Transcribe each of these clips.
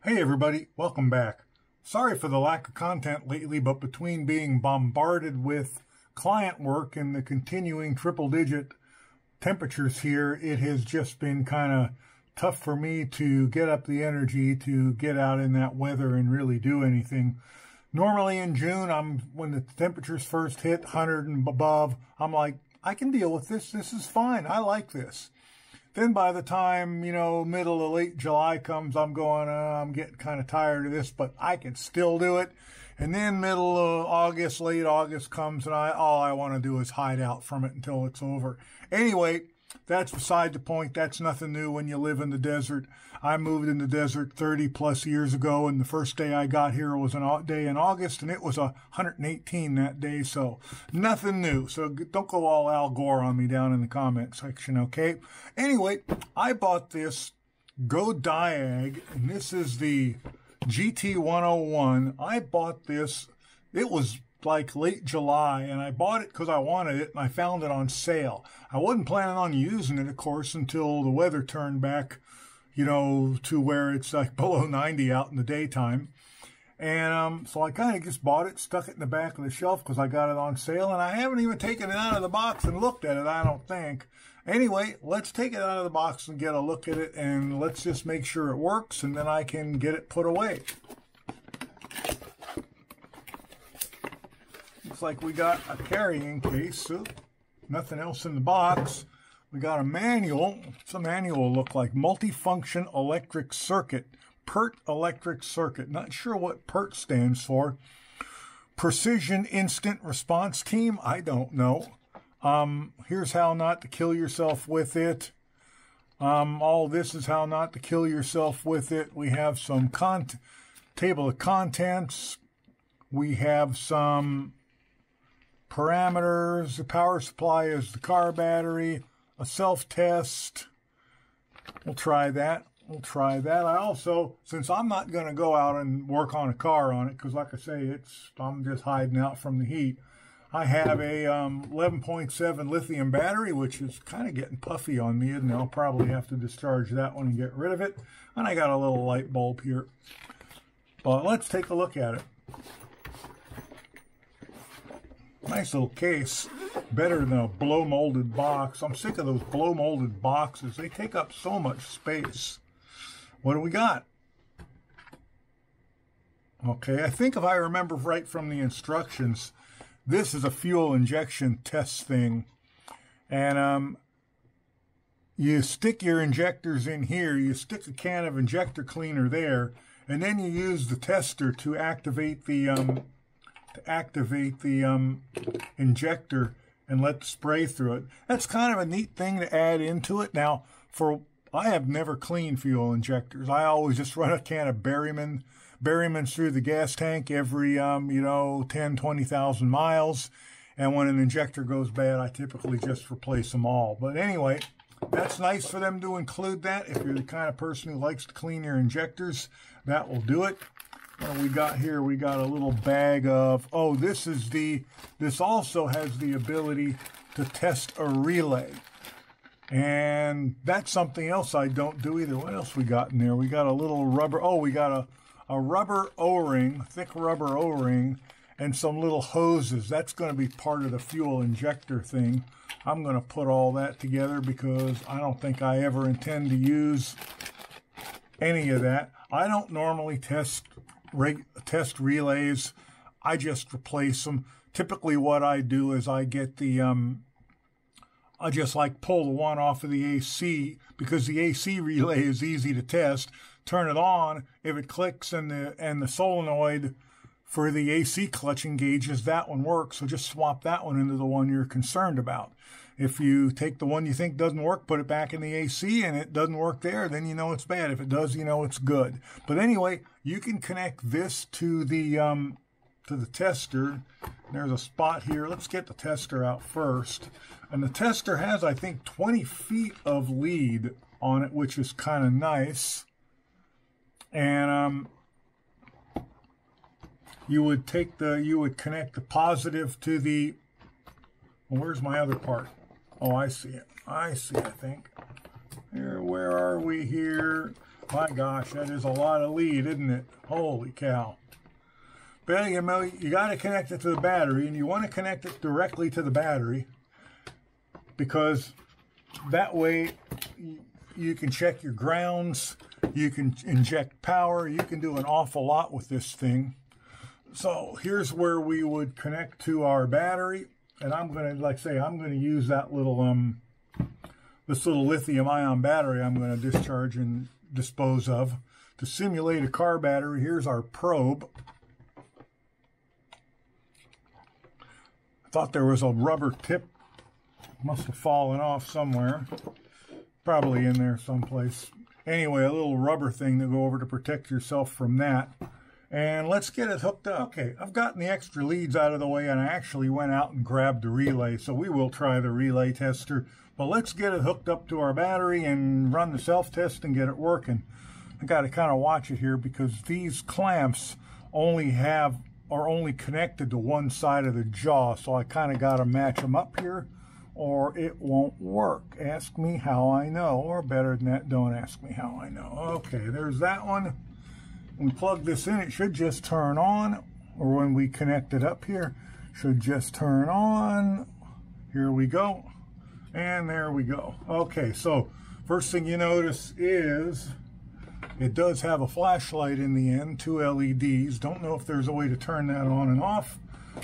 Hey everybody, welcome back. Sorry for the lack of content lately, but between being bombarded with client work and the continuing triple-digit temperatures here, it has just been kind of tough for me to get up the energy to get out in that weather and really do anything. Normally in June, when the temperatures first hit 100 and above, I'm like, I can deal with this. This is fine. I like this. Then by the time, middle to late July comes, I'm going, I'm getting kind of tired of this, but I can still do it. And then middle of August, late August comes, and all I want to do is hide out from it until it's over. Anyway, that's beside the point. That's nothing new when you live in the desert. I moved in the desert 30 plus years ago, and the first day I got here was a day in August, and it was 118 that day, so nothing new. So don't go all Al Gore on me down in the comment section, okay? Anyway, I bought this GODIAG, and this is the GT101. I bought this. It was like late July, and I bought it because I wanted it, and I found it on sale. I wasn't planning on using it, of course, until the weather turned back, to where it's like below 90 out in the daytime. And so I kind of just bought it, stuck it in the back of the shelf because I got it on sale, and I haven't even taken it out of the box and looked at it, I don't think. Anyway, let's take it out of the box and get a look at it, and let's just make sure it works, and then I can get it put away. Looks like we got a carrying case, so nothing else in the box. We got a manual. What's a manual look like? Multifunction electric circuit. PERT electric circuit. Not sure what PERT stands for. Precision Instant Response Team? I don't know. Here's how not to kill yourself with it. All this is how not to kill yourself with it. We have some table of contents. We have some parameters. The power supply is the car battery. A self-test. We'll try that. I also, since I'm not going to go out and work on a car on it, because like I say, I'm just hiding out from the heat. I have a 11.7 lithium battery, which is kind of getting puffy on me, and I'll probably have to discharge that one and get rid of it. And I got a little light bulb here. But let's take a look at it. Nice little case. Better than a blow-molded box. I'm sick of those blow-molded boxes. They take up so much space. What do we got? Okay, I think if I remember right from the instructions, this is a fuel injection test thing. And you stick your injectors in here. You stick a can of injector cleaner there. And then you use the tester to activate the injector and let the spray through it. That's kind of a neat thing to add into it. Now, I have never cleaned fuel injectors. I always just run a can of Berryman through the gas tank every, 10, 20,000 miles. And when an injector goes bad, I typically just replace them all. But anyway, that's nice for them to include that. If you're the kind of person who likes to clean your injectors, that will do it. What do we got here? We got a little bag of, this also has the ability to test a relay. And that's something else I don't do either. What else we got in there? We got a little rubber, we got a rubber O-ring, thick rubber O-ring, and some little hoses. That's going to be part of the fuel injector thing. I'm going to put all that together because I don't think I ever intend to use any of that. I don't normally test relays. I just replace them. Typically what I do is I get I just pull the one off of the AC because the AC relay is easy to test. Turn it on. If it clicks and the solenoid for the AC clutch engages, that one works. So just swap that one into the one you're concerned about. If you take the one you think doesn't work, put it back in the AC and it doesn't work there, then you know it's bad. If it does, you know it's good. But anyway, you can connect this to the tester. There's a spot here. Let's get the tester out first. And the tester has, I think, 20 feet of lead on it, which is kind of nice. And you would connect the positive to the, where's my other part? Oh, I see it. I think. Here, where are we here? My gosh, that is a lot of lead, isn't it? Holy cow. But you know, you got to connect it to the battery, and you want to connect it directly to the battery because that way you can check your grounds, you can inject power, you can do an awful lot with this thing. So here's where we would connect to our battery, and I'm going to, like I say, I'm going to use that little this little lithium-ion battery I'm going to discharge and dispose of to simulate a car battery. Here's our probe. I thought there was a rubber tip, must have fallen off somewhere, probably in there someplace. Anyway, a little rubber thing to go over to protect yourself from that. And let's get it hooked up. Okay, I've gotten the extra leads out of the way, and I actually went out and grabbed the relay, so we will try the relay tester. But let's get it hooked up to our battery and run the self-test and get it working. I got to kind of watch it here because these clamps are only connected to one side of the jaw, so I kind of got to match them up here or it won't work. Ask me how I know, or better than that, don't ask me how I know. Okay, there's that one. When we plug this in, it should just turn on, or when we connect it up here, should just turn on. Here we go, and there we go. Okay, so first thing you notice is it does have a flashlight in the end, 2 LEDs. Don't know if there's a way to turn that on and off.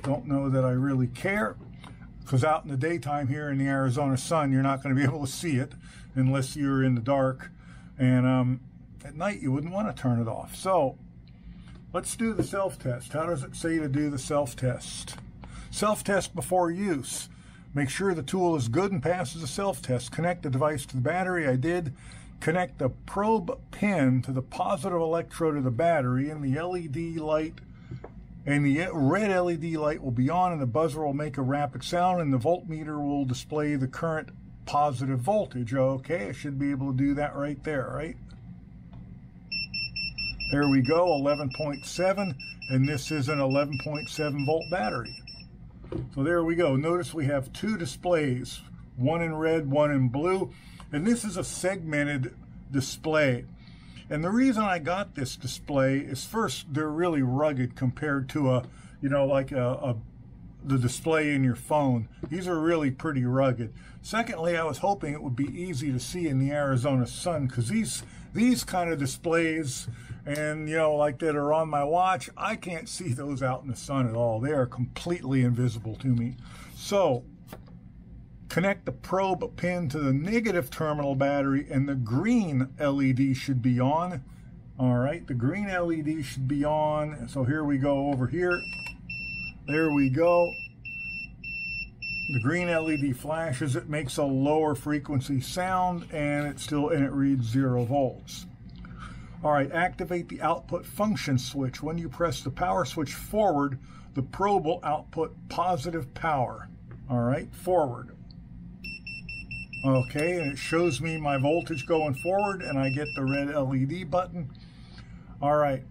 Don't know that I really care, because out in the daytime here in the Arizona sun, you're not going to be able to see it unless you're in the dark. And at night, you wouldn't want to turn it off. So let's do the self-test. How does it say to do the self-test? Self-test before use. Make sure the tool is good and passes the self-test. Connect the device to the battery. I did. Connect the probe pin to the positive electrode of the battery, and the LED light and the red LED light will be on, and the buzzer will make a rapid sound, and the voltmeter will display the current positive voltage. Okay, I should be able to do that right there, right? There we go, 11.7, and this is an 11.7 volt battery. So there we go. Notice we have 2 displays, one in red, one in blue, and this is a segmented display. And the reason I got this display is, first, they're really rugged compared to a, you know, like the display in your phone. These are really pretty rugged. Secondly, I was hoping it would be easy to see in the Arizona sun, because these kind of displays, and you know, like that are on my watch, I can't see those out in the sun at all. They are completely invisible to me. So connect the probe pin to the negative terminal battery, and the green LED should be on. All right, the green LED should be on. So here we go over here. There we go. The green LED flashes. It makes a lower frequency sound, and it reads 0 volts. All right, activate the output function switch. When you press the power switch forward, the probe will output positive power. All right, forward. Okay, and it shows me my voltage going forward, and I get the red LED button. All right.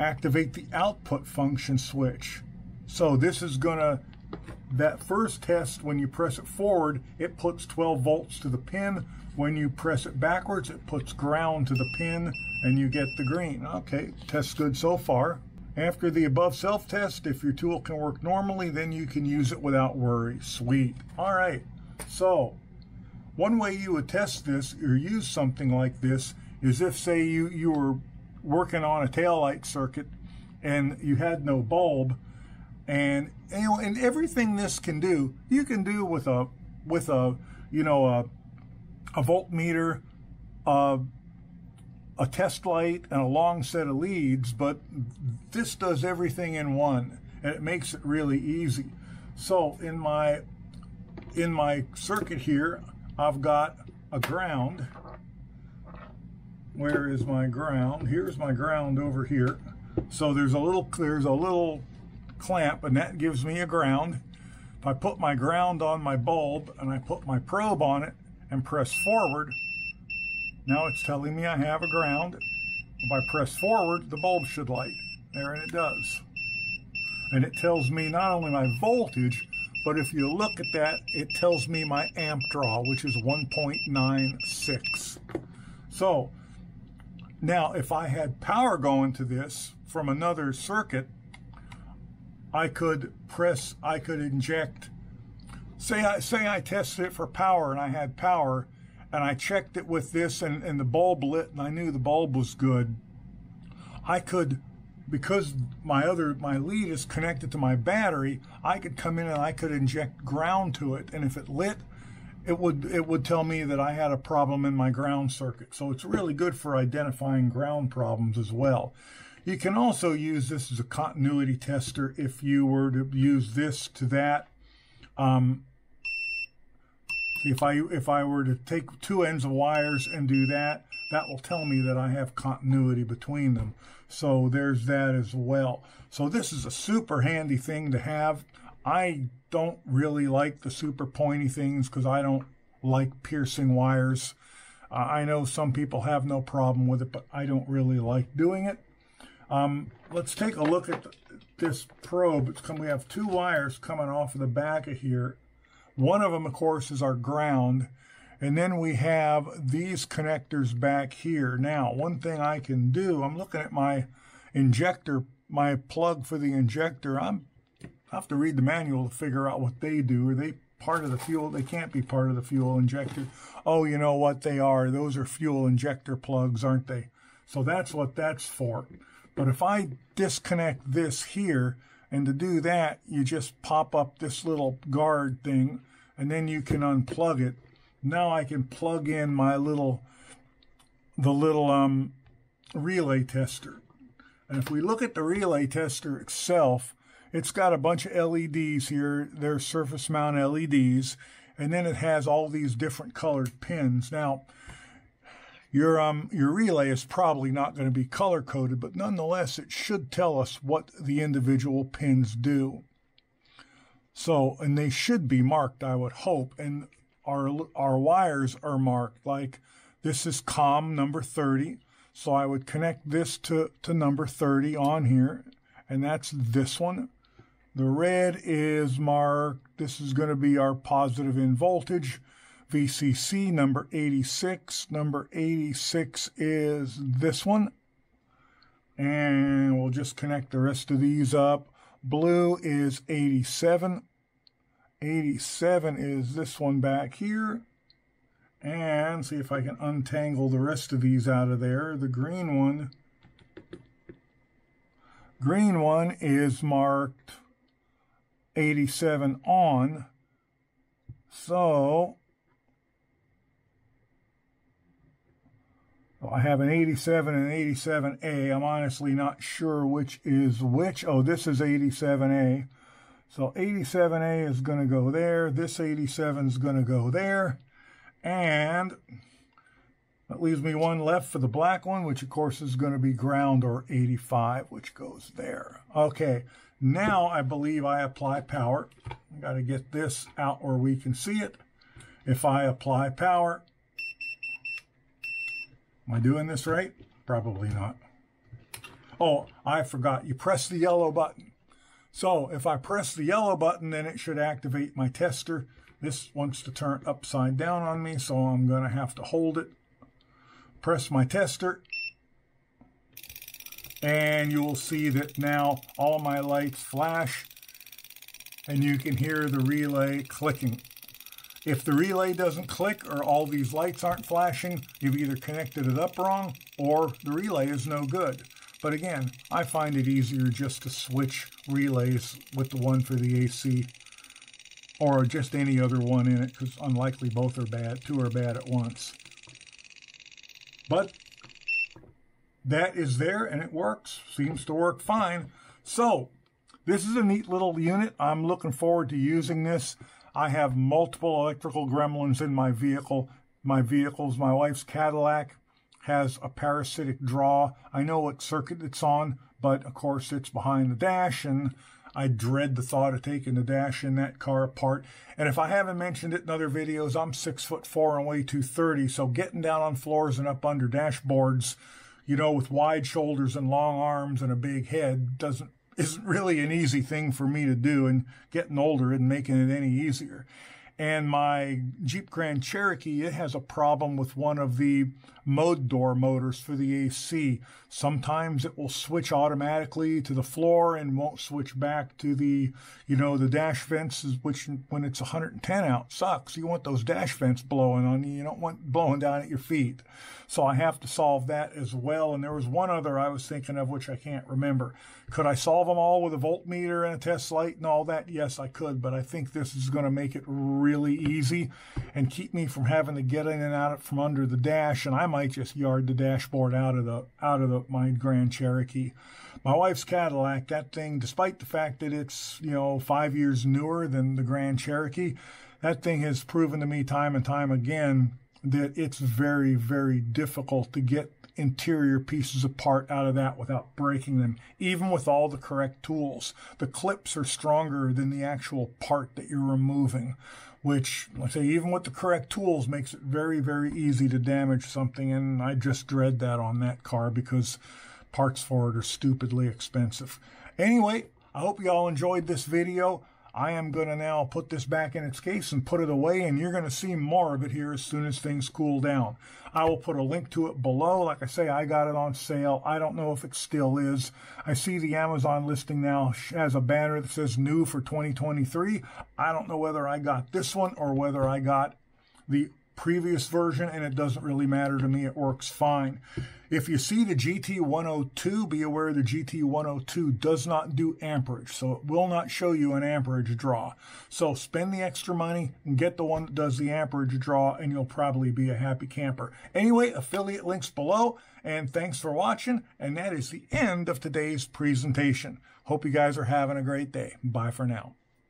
Activate the output function switch. So this is gonna, that first test, when you press it forward, it puts 12 volts to the pin. When you press it backwards, it puts ground to the pin, and you get the green. Okay, test's good so far. After the above self-test, if your tool can work normally, then you can use it without worry. Sweet. All right, so one way you would test this or use something like this is if, say, you were working on a taillight circuit and you had no bulb, and you know, and everything this can do, you can do with a you know, a voltmeter, a test light, and a long set of leads, but this does everything in one, and it makes it really easy. So in my circuit here, I've got a ground. Where is my ground? Here's my ground over here. So there's a little clamp, and that gives me a ground. If I put my ground on my bulb and I put my probe on it and press forward, now it's telling me I have a ground. If I press forward, the bulb should light. There, and it does. And it tells me not only my voltage, but if you look at that, it tells me my amp draw, which is 1.96. So now if I had power going to this from another circuit, I could inject, say I tested it for power and I had power and I checked it with this and the bulb lit and I knew the bulb was good. I could, because my lead is connected to my battery, I could come in and I could inject ground to it, and if it lit, it would tell me that I had a problem in my ground circuit. So it's really good for identifying ground problems as well. You can also use this as a continuity tester if you were to use this to that. If I were to take two ends of wires and do that, that will tell me that I have continuity between them. So there's that as well. So this is a super handy thing to have. I don't really like the super pointy things because I don't like piercing wires. I know some people have no problem with it, but I don't really like doing it. Let's take a look at this probe. We have two wires coming off of the back of here. One of them, of course, is our ground. And then we have these connectors back here. Now, one thing I can do, I'm looking at my injector, my plug for the injector. I have to read the manual to figure out what they do. Are they part of the fuel? They can't be part of the fuel injector. Oh, you know what they are. Those are fuel injector plugs, aren't they? So that's what that's for. But if I disconnect this here, and to do that, you just pop up this little guard thing, and then you can unplug it. Now I can plug in my little relay tester. And if we look at the relay tester itself, it's got a bunch of LEDs here. They're surface mount LEDs, and then it has all these different colored pins. Now, your relay is probably not going to be color coded, but nonetheless, it should tell us what the individual pins do. So, and they should be marked, I would hope. And our wires are marked. Like this is COM number 30. So I would connect this to number 30 on here, and that's this one. The red is marked. This is going to be our positive in voltage. VCC number 86. Number 86 is this one. And we'll just connect the rest of these up. Blue is 87. 87 is this one back here. And see if I can untangle the rest of these out of there. The green one is marked 87 on. So I have an 87 and an 87A. I'm honestly not sure which is which. Oh, this is 87A. So 87A is going to go there. This 87 is going to go there. And that leaves me one left for the black one, which of course is going to be ground, or 85, which goes there. Okay, now I believe I apply power. I've got to get this out where we can see it. If I apply power, am I doing this right? Probably not. Oh, I forgot. You press the yellow button. So if I press the yellow button, then it should activate my tester. This wants to turn upside down on me, so I'm going to have to hold it. Press my tester. And you will see that now all my lights flash. And you can hear the relay clicking. If the relay doesn't click or all these lights aren't flashing, you've either connected it up wrong or the relay is no good. But again, I find it easier just to switch relays with the one for the AC or just any other one in it, because unlikely both are bad. Two are bad at once. But that is there and it works. Seems to work fine. So this is a neat little unit. I'm looking forward to using this. I have multiple electrical gremlins in my vehicle. My wife's Cadillac has a parasitic draw. I know what circuit it's on, but of course it's behind the dash, and I dread the thought of taking the dash in that car apart. And if I haven't mentioned it in other videos, I'm 6'4" and weigh 230, so getting down on floors and up under dashboards, you know, with wide shoulders and long arms and a big head isn't really an easy thing for me to do, and getting older isn't making it any easier. And my Jeep Grand Cherokee, it has a problem with one of the mode door motors for the AC. Sometimes it will switch automatically to the floor and won't switch back to the, the dash vents, which when it's 110 out sucks. You want those dash vents blowing on you. You don't want blowing down at your feet. So I have to solve that as well. And there was one other I was thinking of, which I can't remember. Could I solve them all with a voltmeter and a test light and all that? Yes, I could, but I think this is going to make it really easy and keep me from having to get in and out from under the dash. And I might just yard the dashboard out of my Grand Cherokee. My wife's Cadillac, that thing, despite the fact that it's 5 years newer than the Grand Cherokee, that thing has proven to me time and time again that it's very, very difficult to get interior pieces apart out of that without breaking them, even with all the correct tools. The clips are stronger than the actual part that you're removing, which, like I say, even with the correct tools, makes it very, very easy to damage something. And I just dread that on that car because parts for it are stupidly expensive. Anyway, I hope you all enjoyed this video. I am going to now put this back in its case and put it away, and you're going to see more of it here as soon as things cool down. I will put a link to it below. Like I say, I got it on sale. I don't know if it still is. I see the Amazon listing now has a banner that says new for 2023. I don't know whether I got this one or whether I got the previous version, and it doesn't really matter to me. It works fine. If you see the GT102, be aware the GT102 does not do amperage, so it will not show you an amperage draw. So spend the extra money and get the one that does the amperage draw, and you'll probably be a happy camper. Anyway, affiliate links below, and thanks for watching, and that is the end of today's presentation. Hope you guys are having a great day. Bye for now.